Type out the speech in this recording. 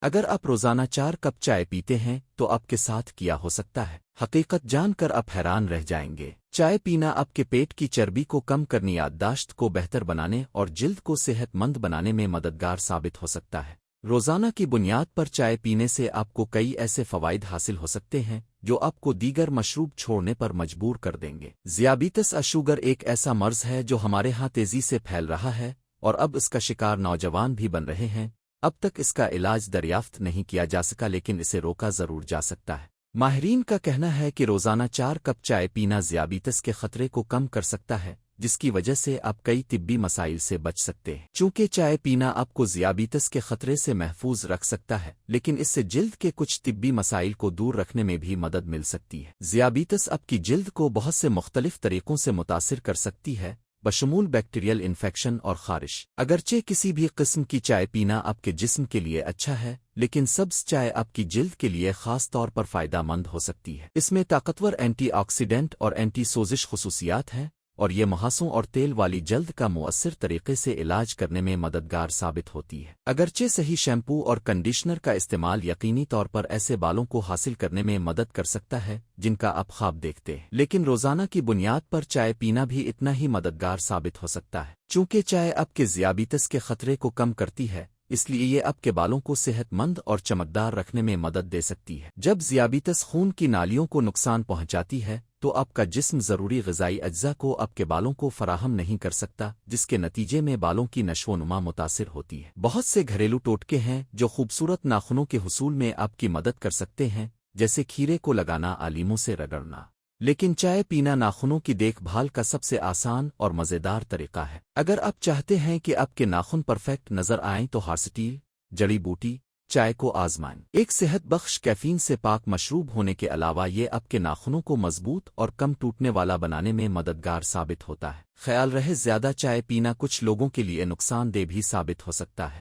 اگر آپ روزانہ 4 کپ چائے پیتے ہیں تو آپ کے ساتھ کیا ہو سکتا ہے حقیقت جان کر آپ حیران رہ جائیں گے۔ چائے پینا آپ کے پیٹ کی چربی کو کم کرنے، یادداشت کو بہتر بنانے اور جلد کو صحت مند بنانے میں مددگار ثابت ہو سکتا ہے۔ روزانہ کی بنیاد پر چائے پینے سے آپ کو کئی ایسے فوائد حاصل ہو سکتے ہیں جو آپ کو دیگر مشروب چھوڑنے پر مجبور کر دیں گے۔ ذیابیطس شوگر ایک ایسا مرض ہے جو ہمارے ہاں تیزی سے پھیل رہا ہے اور اب اس کا شکار نوجوان بھی بن رہے ہیں۔ اب تک اس کا علاج دریافت نہیں کیا جا سکا، لیکن اسے روکا ضرور جا سکتا ہے۔ ماہرین کا کہنا ہے کہ روزانہ 4 کپ چائے پینا ذیابیطس کے خطرے کو کم کر سکتا ہے، جس کی وجہ سے آپ کئی طبی مسائل سے بچ سکتے ہیں۔ چونکہ چائے پینا آپ کو ذیابیطس کے خطرے سے محفوظ رکھ سکتا ہے، لیکن اس سے جلد کے کچھ طبی مسائل کو دور رکھنے میں بھی مدد مل سکتی ہے۔ ذیابیطس آپ کی جلد کو بہت سے مختلف طریقوں سے متاثر کر سکتی ہے، بشمول بیکٹیریل انفیکشن اور خارش۔ اگرچہ کسی بھی قسم کی چائے پینا آپ کے جسم کے لیے اچھا ہے، لیکن سبز چائے آپ کی جلد کے لیے خاص طور پر فائدہ مند ہو سکتی ہے۔ اس میں طاقتور اینٹی آکسیڈنٹ اور اینٹی سوزش خصوصیات ہیں، اور یہ مہاسوں اور تیل والی جلد کا مؤثر طریقے سے علاج کرنے میں مددگار ثابت ہوتی ہے۔ اگرچہ صحیح شیمپو اور کنڈیشنر کا استعمال یقینی طور پر ایسے بالوں کو حاصل کرنے میں مدد کر سکتا ہے جن کا آپ خواب دیکھتے ہیں، لیکن روزانہ کی بنیاد پر چائے پینا بھی اتنا ہی مددگار ثابت ہو سکتا ہے۔ چونکہ چائے آپ کے ذیابیطس کے خطرے کو کم کرتی ہے، اس لیے یہ آپ کے بالوں کو صحت مند اور چمکدار رکھنے میں مدد دے سکتی ہے۔ جب ذیابیطس خون کی نالیوں کو نقصان پہنچاتی ہے تو آپ کا جسم ضروری غذائی اجزاء کو آپ کے بالوں کو فراہم نہیں کر سکتا، جس کے نتیجے میں بالوں کی نشو و نما متاثر ہوتی ہے۔ بہت سے گھریلو ٹوٹکے ہیں جو خوبصورت ناخنوں کے حصول میں آپ کی مدد کر سکتے ہیں، جیسے کھیرے کو لگانا، آلیموں سے رگڑنا۔ لیکن چائے پینا ناخنوں کی دیکھ بھال کا سب سے آسان اور مزیدار طریقہ ہے۔ اگر آپ چاہتے ہیں کہ آپ کے ناخن پرفیکٹ نظر آئیں تو ہارسٹیل جڑی بوٹی چائے کو آزمائیں۔ ایک صحت بخش کیفین سے پاک مشروب ہونے کے علاوہ یہ آپ کے ناخنوں کو مضبوط اور کم ٹوٹنے والا بنانے میں مددگار ثابت ہوتا ہے۔ خیال رہے، زیادہ چائے پینا کچھ لوگوں کے لیے نقصان دہ بھی ثابت ہو سکتا ہے۔